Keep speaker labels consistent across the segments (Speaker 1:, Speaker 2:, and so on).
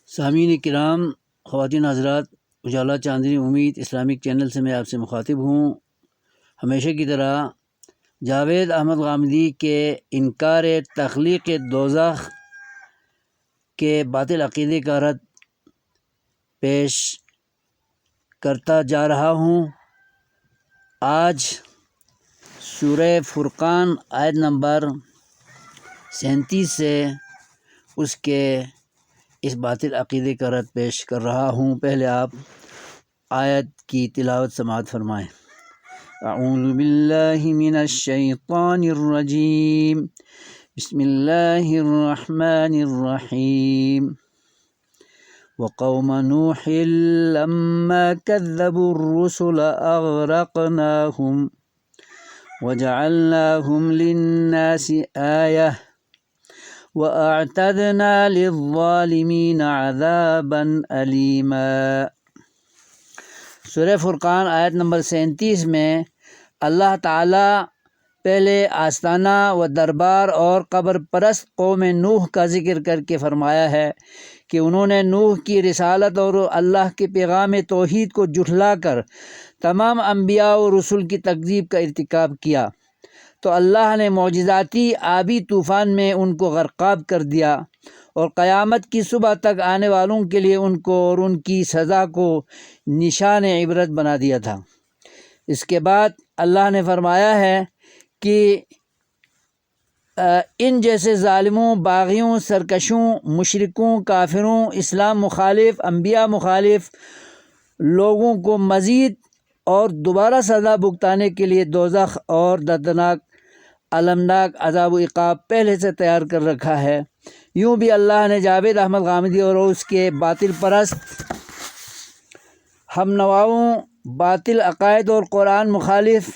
Speaker 1: سامعین کرام، خواتین حضرات، اجالا چاندنی امید اسلامک چینل سے میں آپ سے مخاطب ہوں۔ ہمیشہ کی طرح جاوید احمد غامدی کے انکار تخلیق دوزخ کے باطل عقیدے کا رد پیش کرتا جا رہا ہوں۔ آج سورہ فرقان آیت نمبر 37 سے اس باطل عقیدے کا رد پیش کر رہا ہوں۔ پہلے آپ آیت کی تلاوت سماعت فرمائیں۔ اعوذ باللہ من الشیطان الرجیم، بسم اللہ الرحمن الرحیم۔ وقوم نوح لما كذبوا الرسل اغرقناهم وجعلناهم للناس آیہ وَأَعْتَدْنَا لِلظَّالِمِينَ عَذَابًا أَلِيمًا۔ سورہ فرقان آیت نمبر 37 میں اللہ تعالیٰ پہلے آستانہ و دربار اور قبر پرست قوم نوح کا ذکر کر کے فرمایا ہے کہ انہوں نے نوح کی رسالت اور اللہ کے پیغام توحید کو جھٹلا کر تمام انبیاء و رسول کی تکذیب کا ارتکاب کیا، تو اللہ نے معجزاتی آبی طوفان میں ان کو غرقاب کر دیا اور قیامت کی صبح تک آنے والوں کے لیے ان کو اور ان کی سزا کو نشان عبرت بنا دیا تھا۔ اس کے بعد اللہ نے فرمایا ہے کہ ان جیسے ظالموں، باغیوں، سرکشوں، مشرکوں، کافروں، اسلام مخالف، انبیاء مخالف لوگوں کو مزید اور دوبارہ سزا بھگتانے کے لیے دوزخ اور دردناک المناک عذاب و عقاب پہلے سے تیار کر رکھا ہے۔ یوں بھی اللہ نے جاوید احمد غامدی اور اس کے باطل پرست ہم نواؤں، باطل عقائد اور قرآن مخالف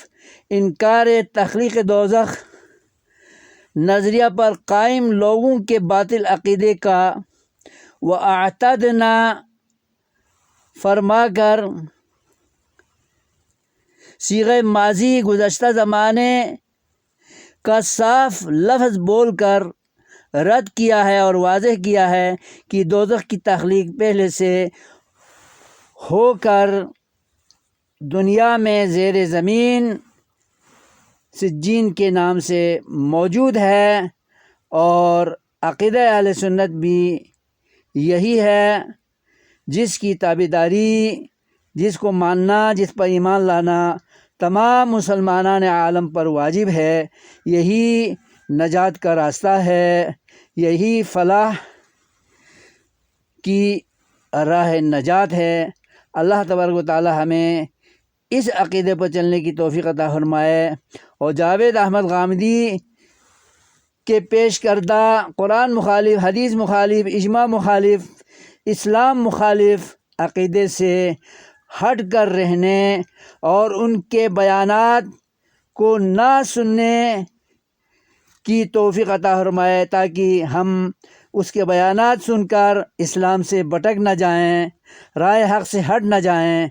Speaker 1: انکار تخلیق دوزخ نظریہ پر قائم لوگوں کے باطل عقیدے کا وَأَعْتَدْنَا فرما کر صیغہ ماضی گزشتہ زمانے کا صاف لفظ بول کر رد کیا ہے اور واضح کیا ہے کہ دوزخ کی تخلیق پہلے سے ہو کر دنیا میں زیر زمین سجین کے نام سے موجود ہے، اور عقیدہ اہل سنت بھی یہی ہے، جس کی تابعداری، جس کو ماننا، جس پر ایمان لانا تمام مسلمانان عالم پر واجب ہے۔ یہی نجات کا راستہ ہے، یہی فلاح کی راہ نجات ہے۔ اللہ تبارک و تعالی ہمیں اس عقیدے پر چلنے کی توفیق عطا فرمائے، اور جاوید احمد غامدی کے پیش کردہ قرآن مخالف، حدیث مخالف، اجماع مخالف، اسلام مخالف عقیدے سے ہٹ کر رہنے اور ان کے بیانات کو نہ سننے کی توفیق عطا فرمائے، تاکہ ہم اس کے بیانات سن کر اسلام سے بھٹک نہ جائیں، راہ حق سے ہٹ نہ جائیں۔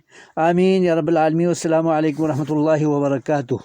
Speaker 1: آمین یا رب العالمین۔ السلام علیکم ورحمۃ اللہ وبرکاتہ۔